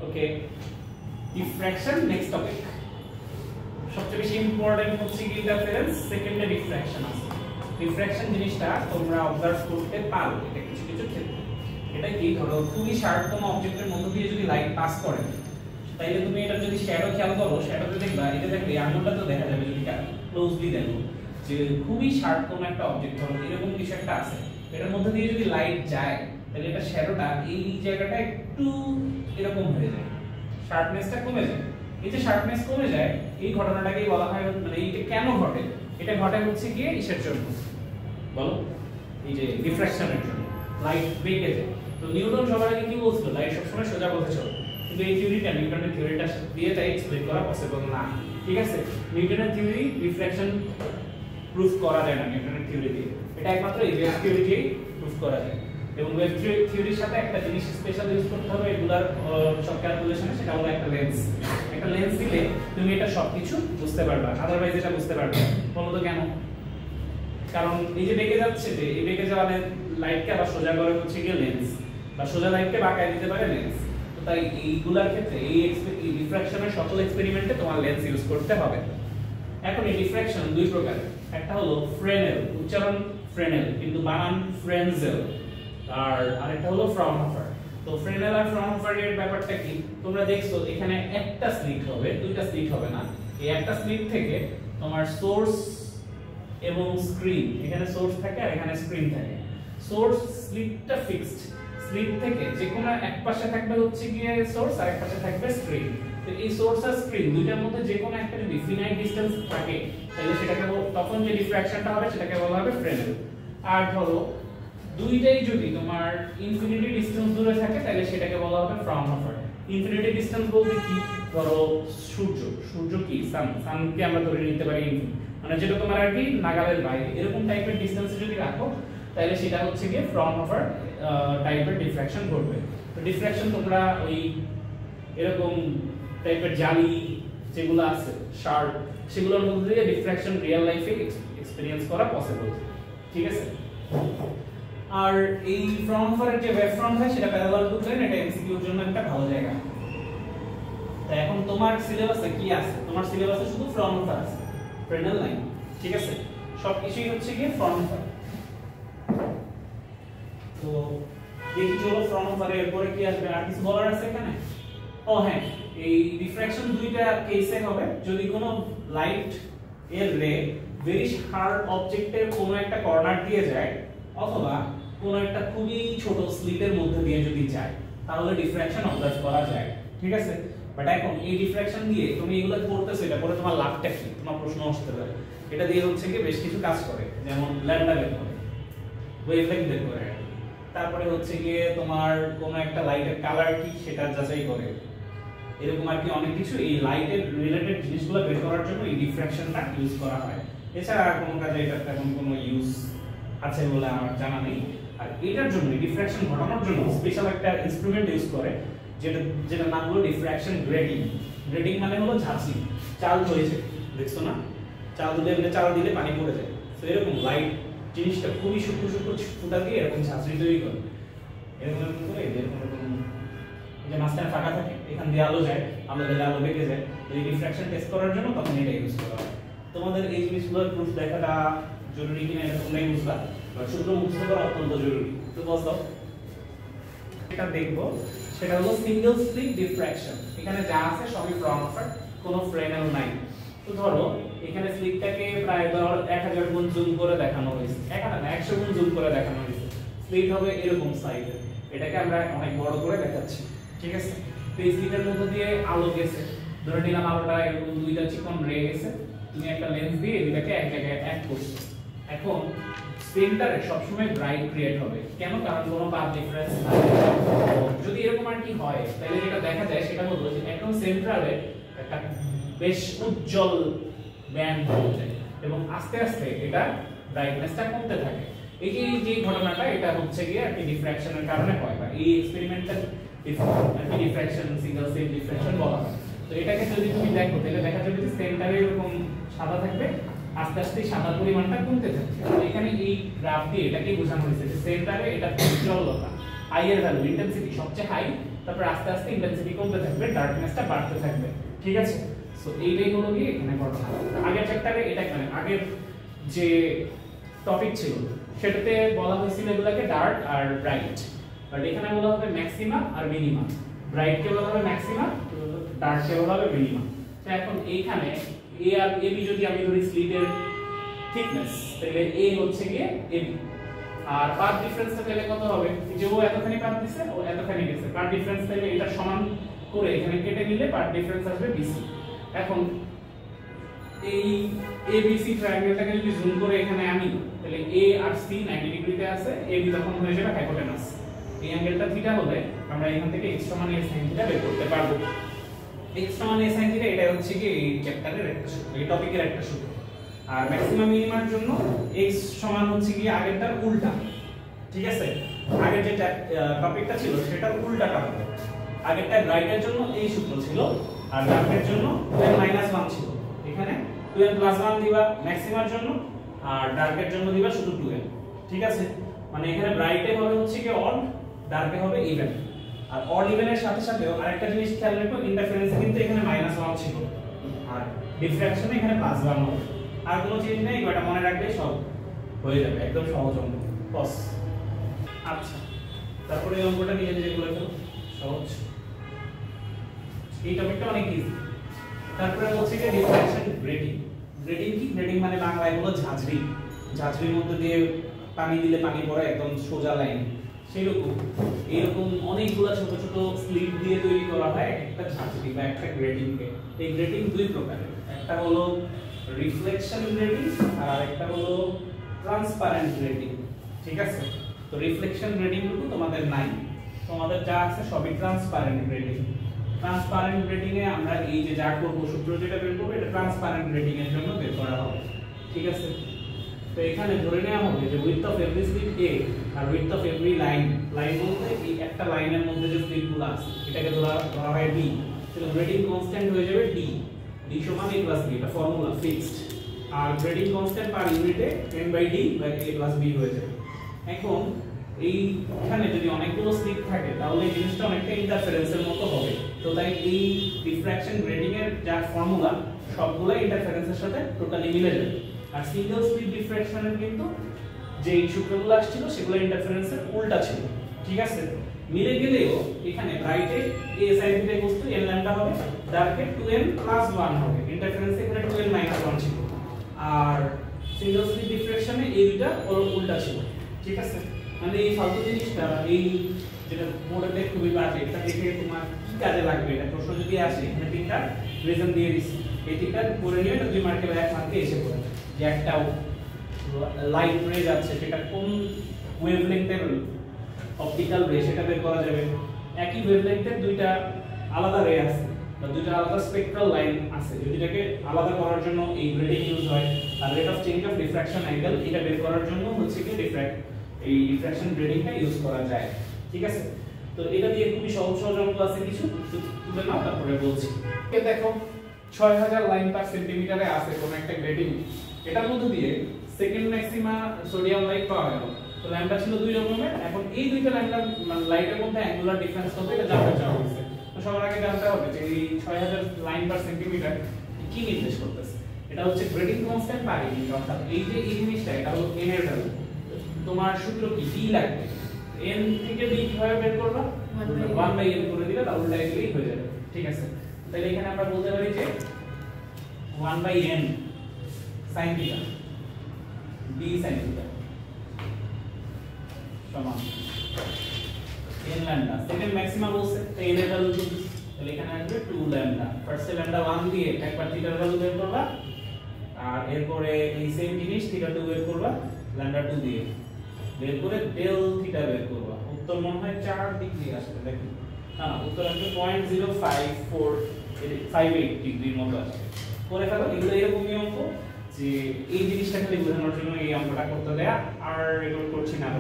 ওকে, diffraction next topic. সবচেয়ে বেশি important হচ্ছে কি ইন্টারফারেন্স, সেকেন্ডে ডিফ্র্যাকশন আছে। ডিফ্র্যাকশন জিনিসটা তোমরা অবজার্ভ করতে পারো এটা কিছু কিছু ক্ষেত্রে। এটা কি, ধরো খুবই শার্পতম অবজেক্টের মধ্য দিয়ে যদি লাইট পাস করে, তাইলে তুমি এটা যদি শ্যাডো খেয়াল করো, শ্যাডোতে দেখবা এটা দেখবে আঙুলটা তো দেখা যাবে যদি ক্লোজলি দেখো, যে খুবই শার্পতম একটা অবজেক্ট, ধরো এরকম কিছু একটা আছে, এটার মধ্যে দিয়ে যদি লাইট যায় তাহলে এটা শ্যাডোটা এই জায়গাটা একটু এরকম হয়ে যায়, শার্পনেসটা কমে যায়। এই যে শার্পনেস কমে যায়, এই ঘটনাটাকেই বলা হয়, মানে এইটা কেন ঘটে? এটা ঘটে হচ্ছে গিয়ে ইসের জন্য, বলো, এই যে ডিফ্র্যাকশনের জন্য লাইট বেঁকে যায়। তো নিউটন সবার আগে কি বলছিল, লাইট সবসময় সোজা পথে চলে, কিন্তু এই থিওরিটা, নিউটনের থিওরিটা দিয়ে তাই এক্সপ্লেন করা পসিবল না। ঠিক আছে, নিউটনের থিওরি ডিফ্র্যাকশন প্রুফ করা যায় না নিউটনের থিওরি দিয়ে, এটা একমাত্র এই ওয়েভ থিওরি দিয়েই প্রুফ করা যায়। এবং ওয়েভ থিওরির সাথে একটা জিনিস স্পেশাল ইউজ করতে হবে এগুলার সব ক্যালকুলেশনে, সেটা হলো একটা লেন্স। একটা লেন্স দিলে তুমি এটা সবকিছু বুঝতে পারবা, আদারওয়াইজ এটা বুঝতে পারবে না। বলো তো কেন? কারণ এই যে বেঁকে যাচ্ছে, যে এই বেঁকে যাওয়া লাইটকে আবার সোজা করে হচ্ছে গিয়ে লেন্স, বা সোজা লাইটকে বাঁকায় দিতে পারে লেন্স। তো তাই এইগুলার ক্ষেত্রে এই ডিফ্র্যাকশনের সকল এক্সপেরিমেন্টে তোমার লেন্স ইউজ করতে হবে। এখন এই ডিফ্র্যাকশন দুই প্রকার, একটা হলো ফ্রেনেল, উচ্চারণ ফ্রেনেল কিন্তু বানান ফ্রেনজেল, আর আরেকটা হলো ফ্রাউনহোফার। তো ফ্রেনেল আর ফ্রাউনহোফারের ব্যাপারটা কি, তোমরা দেখছো এখানে একটা স্লিট হবে, দুইটা স্লিট হবে না। এই একটা স্লিট থেকে তোমার সোর্স এবং স্ক্রিন, এখানে সোর্স থাকে আর এখানে স্ক্রিন থাকে। সোর্স স্লিটটা ফিক্সড, স্লিট থেকে যে কোনো এক পাশে থাকবে হচ্ছে গিয়ে সোর্স, আর এক পাশে থাকবে স্ক্রিন। তো এই সোর্স আর স্ক্রিন দুইটার মধ্যে যে কোনো একটা যদি ফিনাইট ডিসটেন্স থাকে, তাহলে সেটাকে তখন যে ডিফ্র্যাকশনটা হবে সেটাকে বলা হবে ফ্রেনেল। আর ধরো দুইটাই যদি তোমার ইনফিনিটি ডিসটেন্স দূরে থাকে, তাহলে সেটাকে বলা হবে ফ্রাউনহোফার। ইনফিনিটি ডিসটেন্স বলতে কি, ধরো সূর্য কি সানকে আমরা ধরে নিতে পারি মানে যেটা তোমার আর কি নাগালের বাইরে, এরকম টাইপের ডিসটেন্সে যদি রাখো তাহলে সেটা হচ্ছে গিয়ে ফ্রাউনহোফার টাইপের ডিফ্র্যাকশন ঘটবে। তো ডিফ্র্যাকশন তোমরা ওই এরকম টাইপের জালি যেগুলো আছে শার্প, সেগুলোর মধ্যে দিয়ে ডিফ্র্যাকশন রিয়েল লাইফে এক্সপেরিয়েন্স করা পসিবল। ঠিক আছে, আর এই ফ্রাউনহোফারের যে ওয়েভ ফ্রন্ট হয় সেটা প্যারালাল টু প্লেন, এটা এমসিকিউর জন্য একটা ভালো জায়গা। তো এখন তোমার সিলেবাসে কি আছে, তোমার সিলেবাসে শুধু ফ্রাউনহোফার আছে, ফ্রেনেল নাই। ঠিক আছে, সবকিছুই হচ্ছে গিয়ে ফ্রাউনহোফার। তো দেখি চলো ফ্রাউনহোফারের এরপরে কি আসবে, আর কিছু বলার আছে এখানে? ও হ্যাঁ, এই ডিফ্র্যাকশন দুইটা কেসে হবে, যদি কোনো লাইট এর রে ভেরি শার্প অবজেক্টের কোনো একটা কর্নার দিয়ে যায়, অথবা কোনো একটা খুবই ছোট স্লিটের মধ্যে দিয়ে যদি যায়, তাহলে ডিফ্র্যাকশন অবজার্ভ করা যায়। ঠিক আছে, বাট এখন এই ডিফ্র্যাকশন দিয়ে তুমি এগুলো করতেছো, এটা পরে তোমার লাভটা কি, তোমার প্রশ্ন আসতে পারে। এটা দিয়ে হচ্ছে কি বেশ কিছু কাজ করে, যেমন ল্যাম্ডা বের করে, ওয়েভলেংথ বের করে, তারপরে হচ্ছে গিয়ে তোমার কোনো একটা লাইটের কালার কি সেটা যাচাই করে, এরকম আর কি অনেক কিছু এই লাইটের রিলেটেড জিনিসগুলো বের করার জন্য এই ডিফ্র্যাকশনটা ইউজ করা হয়। এছাড়া আর কোনো কাজে এটা তেমন কোনো ইউজ আছে বলে আমার জানা নেই। আর এটার জন্য ডিফ্র্যাকশন ঘটানোর জন্য স্পেশাল একটা ইনস্ট্রুমেন্ট ইউজ করে, যেটার নাম হলো ডিফ্র্যাকশন গ্রেডিং। গ্রেডিং মানে হলো ঝাঁচি, চাল হয়েছে দেখছো না, চাল দিলে পানি পড়ে যায়, তো এরকম লাইট জিনিসটা খুবই সূক্ষ্ম সূক্ষ্ম ফুটা দিয়ে এরকম ঝাঁচি তৈরি করে, এরকম করে এরকম যে মাঝখানে ফাঁকা থাকে, এখান দিয়ে আলো যায়, আলো দিলে আলো বেঁকে যায়। তো এই ডিফ্র্যাকশন টেস্ট করার জন্য তখন এটা ইউজ করা হয়। তোমাদের এই জিনিসগুলোর প্রুফ দেখাটা জরুরি কিনা এটা তোমরাই বুঝবা, বা সূত্র মুখস্থ করা অত্যন্ত জরুরি। তো বস দাও, এটা দেখবো, সেটা হলো সিঙ্গেল স্লিট ডিফ্র্যাকশন। এখানে যা আছে সবই ফ্রাউনহোফার, কোনো ফ্রেনেল নাই। তো ধরো এখানে স্লিটটাকে প্রায় 1000 গুণ জুম করে দেখানো হয়েছে, 100 গুণ জুম করে দেখানো হয়েছে। স্লিট হবে এরকম সাইজে, এটাকে আমরা অনেক বড় করে দেখাচ্ছি। ঠিক আছে, তো এই স্লিটের মধ্যে দিয়ে আলো গেছে, ধরে নিলাম আলোটা এরকম দুইটা চিকন রে গেছে, তুমি একটা লেন্স দিয়ে এটাকে এক জায়গায় অ্যাড করছো। এখন সেন্টারে সবসময় ব্রাইট ক্রিয়েট হবে, কেন? কারণ কোনো পাথ ডিফারেন্স নাই। যদি এরকম আর কি হয়, তাহলে যেটা দেখা যায় সেটা হলো যে একদম সেন্ট্রালে একটা বেশ উজ্জ্বল ব্যান্ড হয়ে যায়, এবং আস্তে আস্তে এটা ব্রাইটনেসটা কমতে থাকে। এই যে ঘটনাটা, এটা হচ্ছে গিয়ে আর কি ডিফ্র্যাকশনের কারণে হয়, বা এই experimental diffraction, single slit diffraction বলা হয়। তো এটাকে যদি তুমি দেখো, তাহলে দেখা যাবে যে সেন্টারে এরকম সাদা থাকবে, আস্তে আস্তে সাদার পরিমাণটা কমতে থাকছে। তো এখানে এই গ্রাফ দিয়ে এটাকে বোঝানো হয়েছে যে সেন্টারে এটা উজ্জ্বলতা, আই এর ভ্যালু ইন্টেন্সিটি সবচেয়ে হাই, তারপর আস্তে আস্তে ইন্টেন্সিটি কমতে থাকবে, ডার্কনেসটা বাড়তে থাকবে। ঠিক আছে, সো এইটাই হলো কি এখানে ঘটনা। আগের চ্যাপ্টারে এটা মানে আগের যে টপিক ছিল সেটাতে বলা হয়েছিল এগুলোকে ডার্ক আর ব্রাইট, বাট এখানে বলা হবে ম্যাক্সিমা আর মিনিমা। ব্রাইট কে বলা হবে ম্যাক্সিমা, ডার্ক কে বলা হবে মিনিমা। তো এখন এইখানে এ আর এবি যদি আমি ধরি স্লিটের থিকনেস, তাহলে এ হচ্ছে গিয়ে এবি, আর পাথ ডিফারেন্সটা তাহলে কত হবে, যে ও এতখানি পাথ দিছে ও এতখানি গেছে, পাথ ডিফারেন্স তাহলে এটা সমান করে এখানে কেটে নিলে পাথ ডিফারেন্স আসবে বিসি। এখন এই এবিসি ট্রায়াঙ্গেলটাকে যদি জুম করে এখানে আনি, তাহলে এ আর সি 90 ডিগ্রিতে আছে, এবি তখন হয়ে যাবে হাইপোটেনাস। এই অ্যাঙ্গেলটা থিটা হলে আমরা এখান থেকে x সমান a sin থিটা বের করতে পারবো। x সমান a sin থিটা এটা হচ্ছে কি এই চ্যাপ্টারের একটা সূত্র, এই টপিকের একটা সূত্র। আর ম্যাক্সিমাম মিনিমার জন্য x সমান হচ্ছে কি আগেরটার উল্টা। ঠিক আছে, আগের যে টপিকটা ছিল সেটার উল্টাটা হবে। আগেরটা রাইটের জন্য এই সূত্র ছিল, আর ডার্কের জন্য 2n 1 ছিল। এখানে 2n + 1 দিবা ম্যাক্সিমার জন্য, আর ডার্কের জন্য দিবা শুধু 2n। ঠিক আছে, মানে এখানে ব্রাইটে হবে হচ্ছে কি অড, ডার্কে হবে ইভেন। আর অড ইভেনের সাথে সাথেও আরেকটা জিনিস খেয়াল রাখো, ইন্টারফারেন্স কিন্তু এখানে -1 ছিল, আর ডিফ্র্যাকশনে এখানে +1 হবে। আর কোনো চেঞ্জ নেই, এটা মনে রাখলে সব হয়ে যাবে, একদম সহজ অঙ্ক বস। আচ্ছা, তারপরে এই অঙ্কটা নিয়ে নিজে করে ফেলো, সহজ। এই টপিকটা অনেক ইজি। তারপরে হচ্ছে কি ডিফ্র্যাকশন গ্রেডিং। গ্রেডিং কি? গ্রেডিং মানে বাংলায় হলো ঝাঁঝরি। ঝাঁঝরির মধ্যে দিয়ে পানি দিলে পানি পড়ে একদম সোজা লাইন, সেরকম এরকম অনেকগুলো ছোট ছোট স্লিট দিয়ে তৈরি করা হয় একটা ঝাঁঝরি বা একটা গ্রেডিংকে। এই গ্রেডিং দুই প্রকারের, একটা হলো রিফ্লেকশন গ্রেডিং আর একটা হলো ট্রান্সপারেন্ট গ্রেডিং। ঠিক আছে, তো রিফ্লেকশন গ্রেডিং গুলো তোমাদের নাই, তোমাদের যা আছে সবই ট্রান্সপারেন্ট গ্রেডিং। ট্রান্সপারেন্ট গ্রেডিং এ আমরা এই যে যা করব সূত্র যেটা বের করব এটা ট্রান্সপারেন্ট গ্রেডিং এর জন্য বের করা হবে। ঠিক আছে, তো এখানে ধরে নেওয়া হবে যে width of every slit a আর উইডথ অফ এভরি লাইন বলতে এই একটা লাইনের মধ্যে যে স্লিটগুলো আছে এটাকে ধরা হয় b, তাহলে গ্রেডিং কনস্ট্যান্ট হয়ে যাবে d সমান a + b, এটা ফর্মুলা ফিক্সড। আর গ্রেডিং কনস্ট্যান্ট পার ইউনিটে n/d/a + b হয়ে যাবে। এখন এইখানে যদি অনেকগুলো স্লিট থাকে তাহলে এই জিনিসটা অনেকটা ইন্টারফারেন্সের মতো হবে, তো তাই এই ডিফ্র্যাকশন গ্রেডিং এর যা ফর্মুলা সবগুলো ইন্টারফারেন্সের সাথে টোটালি মিলে যাবে। আর সিঙ্গেল স্লিট ডিফ্র্যাকশনের কিন্তু যে সূত্রগুলো আসছিল সেগুলো ইন্টারফারেন্সের উল্টা ছিল। ঠিক আছে, মিলে গেলেও এখানে ব্রাইটে a sin theta = n lambda হবে, ডার্কে 2n + 1 হবে, ইন্টারফারেন্সে এখানে 2n - 1 ছিল। আর সিঙ্গেল স্লিট ডিফ্র্যাকশনে এই দুটো উল্টা ছিল। ঠিক আছে, মানে এই ফালতু জিনিসটা এই যেটা মোডে খুবই বাজে, এটা দেখে তোমার কি কাজে লাগবে, এটা প্রশ্ন যদি আসে এখানে তিনটা রিজন দিয়ে দিছি, এই তিনটা পড়ে নিয়ে 2 মার্কে বা 1 মার্কে এসে পড়ে যে একটা লাইট রে যাচ্ছে সেটা কোন ওয়েভলেংথের অপটিক্যাল রে সেটা বের করা যাবে। একই ওয়েভলেংথের দুইটা আলাদা রে আছে বা দুইটা আলাদা স্পেকট্রাল লাইন আছে, যদি এটাকে আলাদা করার জন্য এই গ্রেডিং ইউজ হয়। আর rate of change of refraction angle এটা বের করার জন্য হচ্ছে কি এই রিফ্র্যাকশন গ্রেডিংটা ইউজ করা যায়। ঠিক আছে, তো এটা দিয়ে খুবই সহজ সহজ অঙ্ক আছে কিছু, তুলে নাও তারপরে বলছি। এই দেখো 6000 লাইন পার সেন্টিমিটারে আছে কোন একটা গ্রেডিং, এটার মধ্যে দিয়ে সেকেন্ড ম্যাক্সিমা সোডিয়াম লাইট পাওয়া গেল। তো ল্যাম্ডা ছিল দুই রকমের, এখন এই দুইটা ল্যাম্ডা লাইটের মধ্যে অ্যাঙ্গুলার ডিফারেন্স কত এটা জানতে চাওয়া হয়েছে। তো সবার আগে জানতে হবে যে এই 6000 লাইন পার সেন্টিমিটার কি নির্দেশ করতেছে। এটা হচ্ছে গ্রেডিং কনস্ট্যান্ট পার ইউনিট, অর্থাৎ এই যে এই জিনিসটা এটা হলো n এর ভ্যালু। তোমার সূত্র কি d লাগবে, n থেকে d কিভাবে বের করবা, 1/n করে দিলে তাহলে ডাইরেক্টলি হয়ে যাবে। ঠিক আছে, তাহলে এখানে আমরা বলতে পারি যে 1/n sin theta d sin theta সমান n ল্যাম্ডা। সেকেন্ড ম্যাক্সিমা বলছে তো n এর ভ্যালু তাহলে এখানে আসবে 2 ল্যাম্ডা। ফার্স্টে ল্যাম্ডা 1 দিয়ে একবার থিটার ভ্যালু বের করবা, আর এরপরে এই সেম জিনিস থিটা 2 বের করবা ল্যাম্ডা 2 দিয়ে, বের করে ডেল থিটা বের করবা। উত্তর মনে হয় 4 ডিগ্রি আসবে, দেখুন না উত্তর আসবে 0.058 ডিগ্রির মতো আসবে। করে ফেলো, এগুলো এরকমই অঙ্ক যে এই জিনিসটা খালি বোঝানোর জন্য এই অঙ্কটা করতে দেয়া, আর এগুলো করছি না।